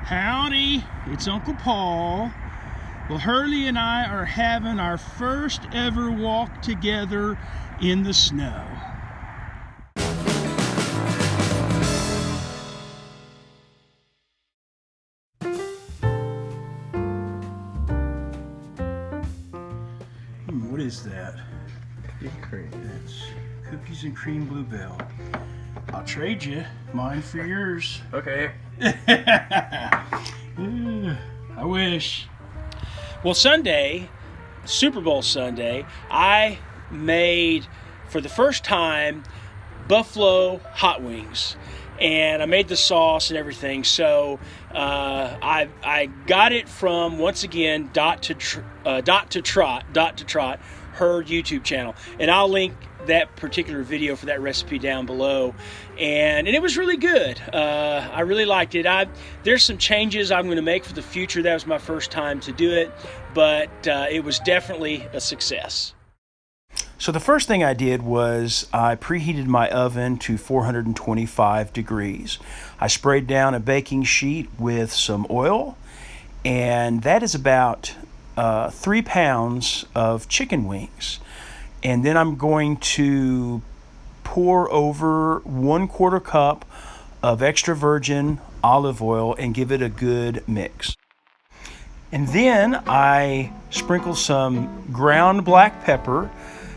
Howdy, it's Uncle Paul. Well, Hurley and I are having our first ever walk together in the snow. What is that? That's cookies and cream bluebell. I'll trade you mine for yours. Okay. I wish. Well, Sunday, Super Bowl Sunday, I made, for the first time, buffalo hot wings. And I made the sauce and everything. So I got it from, once again, Dot to Trot, her YouTube channel. And I'll link that particular video for that recipe down below. And it was really good. I really liked it. There's some changes I'm going to make for the future. That was my first time to do it, but it was definitely a success. So the first thing I did was I preheated my oven to 425 degrees. I sprayed down a baking sheet with some oil, and that is about 3 pounds of chicken wings. And then I'm going to pour over 1/4 cup of extra virgin olive oil and give it a good mix. And then I sprinkle some ground black pepper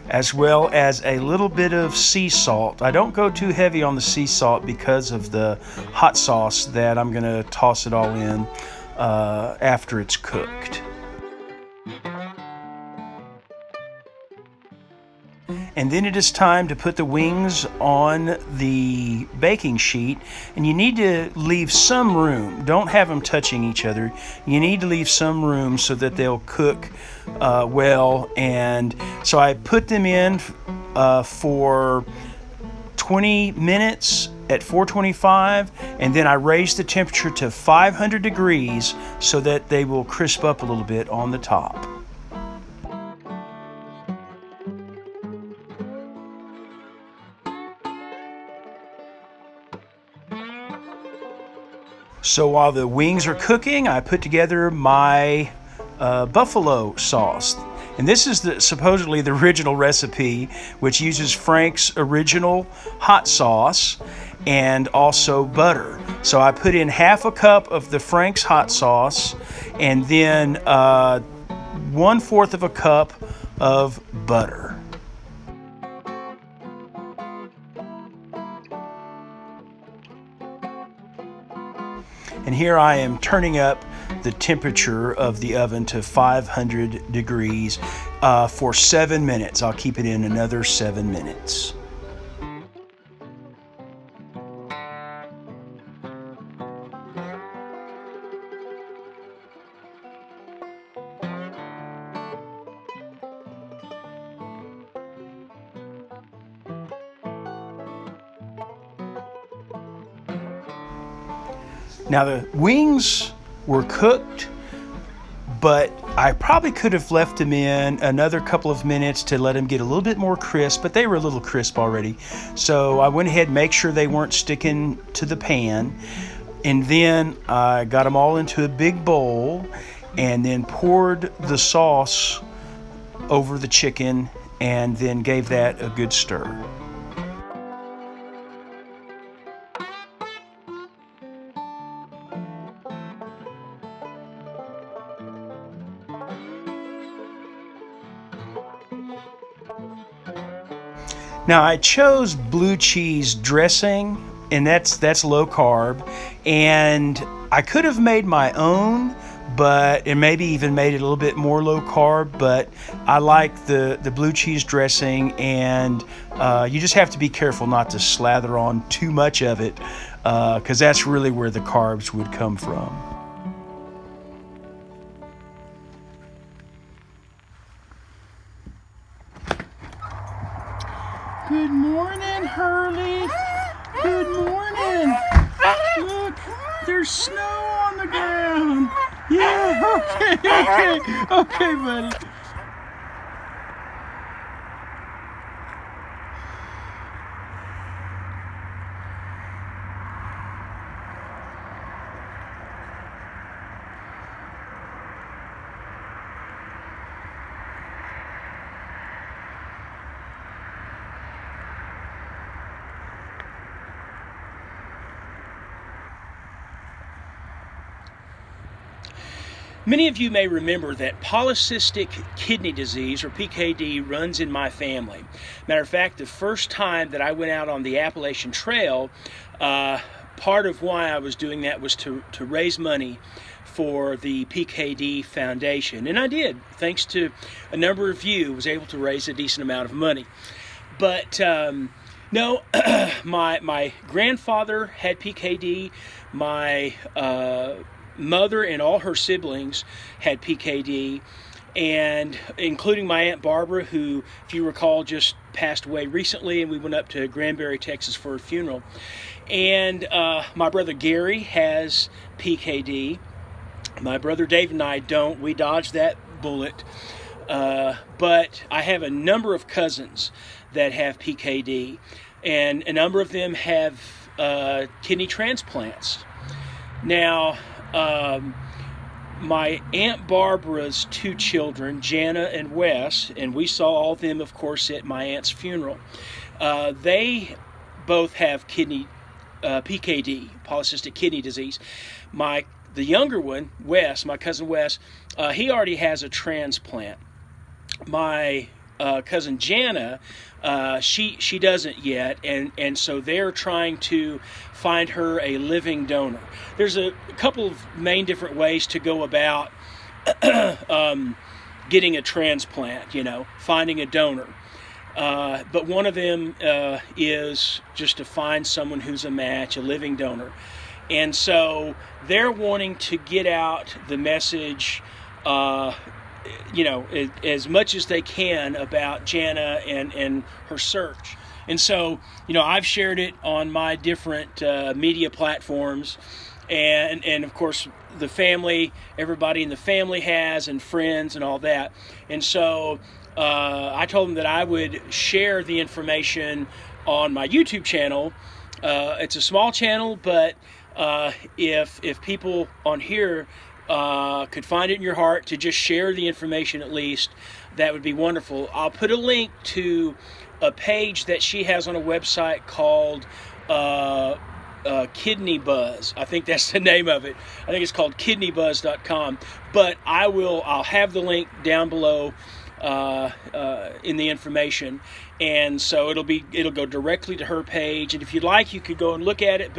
as well as a little bit of sea salt. I don't go too heavy on the sea salt because of the hot sauce that I'm going to toss it all in after it's cooked. And then it is time to put the wings on the baking sheet, and you need to leave some room. Don't have them touching each other. You need to leave some room so that they'll cook well. And so I put them in for 20 minutes at 425, and then I raise the temperature to 500 degrees so that they will crisp up a little bit on the top. So while the wings are cooking, I put together my buffalo sauce. And this is supposedly the original recipe, which uses Frank's original hot sauce and also butter. So I put in 1/2 cup of the Frank's hot sauce and then 1/4 of a cup of butter. And here I am turning up the temperature of the oven to 500 degrees for 7 minutes. I'll keep it in another 7 minutes. Now the wings were cooked, but I probably could have left them in another couple of minutes to let them get a little bit more crisp, but they were a little crisp already. So I went ahead and make sure they weren't sticking to the pan. And then I got them all into a big bowl and then poured the sauce over the chicken and then gave that a good stir. Now I chose blue cheese dressing, and that's low carb, and I could have made my own, but and maybe even made it a little bit more low carb, but I like the blue cheese dressing, and you just have to be careful not to slather on too much of it, because that's really where the carbs would come from. Good morning, Hurley. Good morning. Look, there's snow on the ground. Yeah, okay, buddy. Many of you may remember that polycystic kidney disease, or PKD, runs in my family. Matter of fact, the first time that I went out on the Appalachian Trail, part of why I was doing that was to raise money for the PKD Foundation. And I did, thanks to a number of you, was able to raise a decent amount of money. But no, my grandfather had PKD. My mother and all her siblings had PKD, and including my Aunt Barbara, who, if you recall, just passed away recently, and we went up to Granbury, Texas for her funeral. And my brother Gary has PKD. My brother Dave and I don't. We dodged that bullet. But I have a number of cousins that have PKD, and a number of them have kidney transplants. Now, my Aunt Barbara's two children, Jana and Wes, and we saw all of them, of course, at my aunt's funeral. They both have PKD, polycystic kidney disease. The younger one, Wes, my cousin Wes, he already has a transplant. My cousin Jana, she doesn't yet, and so they're trying to find her a living donor. There's a couple of main different ways to go about getting a transplant, finding a donor. But one of them is just to find someone who's a match, a living donor. And so they're wanting to get out the message, as much as they can about Jana and her search. And so, I've shared it on my different media platforms, and of course the family, everybody in the family has, and friends and all that. And so I told them that I would share the information on my YouTube channel. It's a small channel, but if people on here could find it in your heart to just share the information at least, that would be wonderful. I'll put a link to a page that she has on a website called Kidney Buzz. I think that's the name of it. I think it's called kidneybuzz.com. But I'll have the link down below in the information, and so it'll go directly to her page. And if you'd like, you could go and look at it.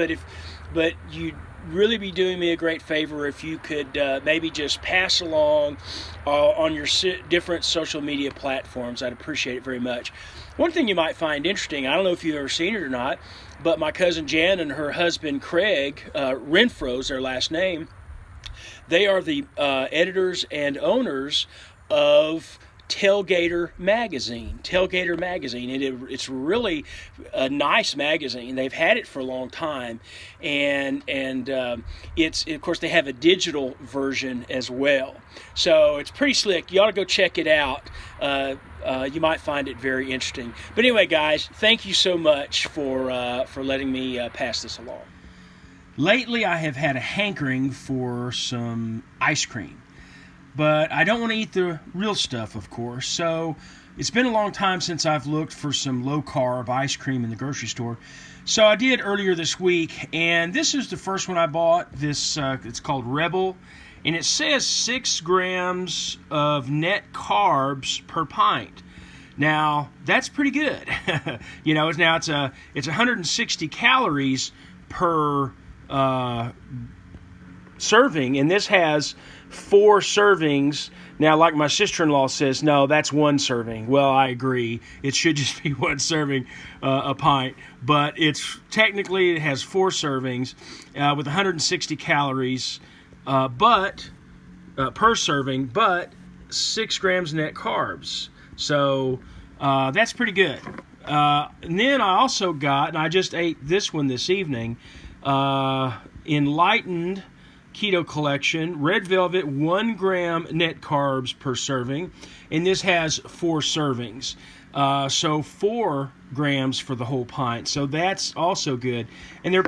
But you'd really be doing me a great favor if you could maybe just pass along on your different social media platforms. I'd appreciate it very much. One thing you might find interesting, I don't know if you've ever seen it or not, but my cousin Jan and her husband Craig, Renfro's their last name, they are the editors and owners of Tailgater Magazine. And it's really a nice magazine. They've had it for a long time, and it's, of course, they have a digital version as well. So it's pretty slick. You ought to go check it out. You might find it very interesting. But anyway, guys, thank you so much for letting me pass this along. Lately, I have had a hankering for some ice cream. But I don't want to eat the real stuff, of course, so it's been a long time since I've looked for some low-carb ice cream in the grocery store. So I did earlier this week, and this is the first one I bought. It's called Rebel, and it says 6 grams of net carbs per pint. Now, that's pretty good. It's 160 calories per serving, and this has 4 servings. Now, like my sister-in-law says, no, that's 1 serving. Well, I agree. It should just be 1 serving a pint. But it has 4 servings with 160 calories per serving, but 6 grams net carbs. So that's pretty good. And then I also got, and I just ate this one this evening, Enlightened Keto Collection, Red Velvet, 1 gram net carbs per serving, and this has 4 servings. So 4 grams for the whole pint. So that's also good. And they're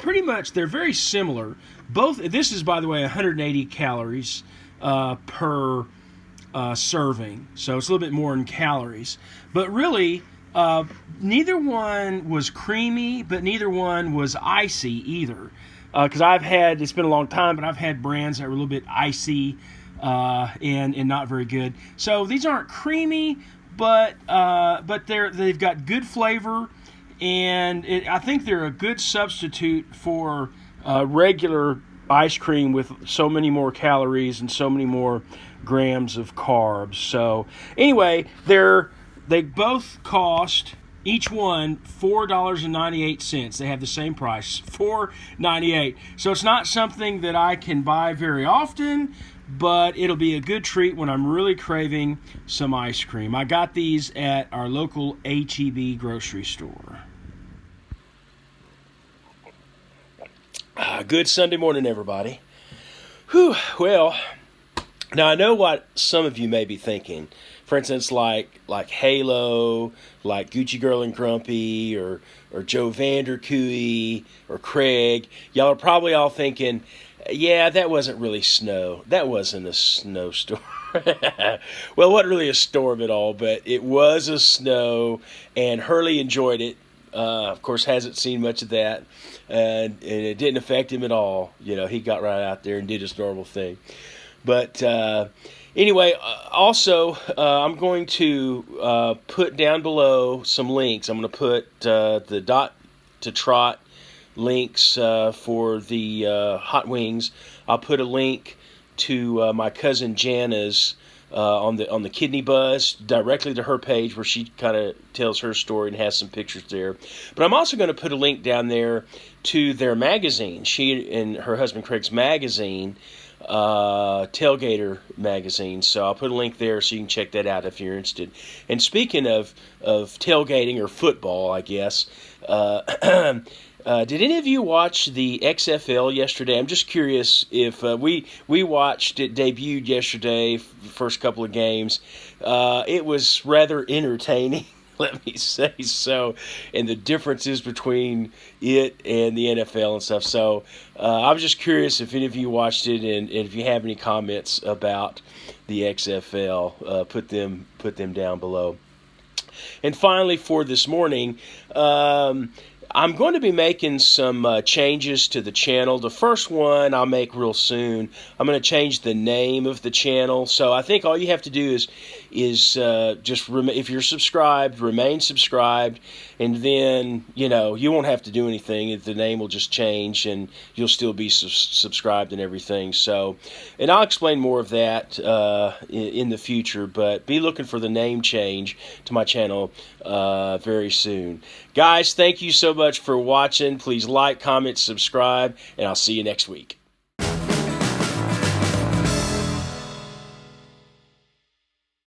very similar. This is, by the way, 180 calories per serving. So it's a little bit more in calories. But really, neither one was creamy, but neither one was icy either. Because it's been a long time, but I've had brands that were a little bit icy. and not very good. So these aren't creamy, but they've got good flavor, and I think they're a good substitute for regular ice cream with so many more calories and so many more grams of carbs. So anyway, they both cost each one $4.98. They have the same price, $4.98. So it's not something that I can buy very often, but it'll be a good treat when I'm really craving some ice cream. I got these at our local H-E-B grocery store. Good Sunday morning, everybody. Whew, well, now I know what some of you may be thinking. For instance, like Halo, like Gucci Girl and Grumpy, or Joe Vandercooey, or Craig. Y'all are probably all thinking, yeah, that wasn't really snow. That wasn't a snowstorm. Well, it wasn't really a storm at all, but it was a snow, and Hurley enjoyed it. Of course, hasn't seen much of that, and it didn't affect him at all. You know, he got right out there and did his normal thing. But anyway, also, I'm going to put down below some links. I'm going to put the Dot to Trot links for the hot wings. I'll put a link to my cousin Jana's on the Kidney Buzz directly to her page, where she kind of tells her story and has some pictures there. But I'm also going to put a link down there to their magazine. She and her husband Craig's magazine, Tailgater magazine. So I'll put a link there so you can check that out if you're interested. And speaking of tailgating, or football, I guess, did any of you watch the XFL yesterday? I'm just curious if we watched it, debuted yesterday, first couple of games. It was rather entertaining, let me say so, and the differences between it and the NFL and stuff. So I was just curious if any of you watched it, and if you have any comments about the XFL, put them down below. And finally, for this morning, I'm going to be making some changes to the channel. The first one I'll make real soon. I'm going to change the name of the channel. So I think all you have to do is just if you're subscribed, remain subscribed, and then you won't have to do anything. The name will just change, and you'll still be subscribed and everything. So, and I'll explain more of that in the future. But be looking for the name change to my channel very soon. Guys, thank you so much for watching. Please like, comment, subscribe, and I'll see you next week.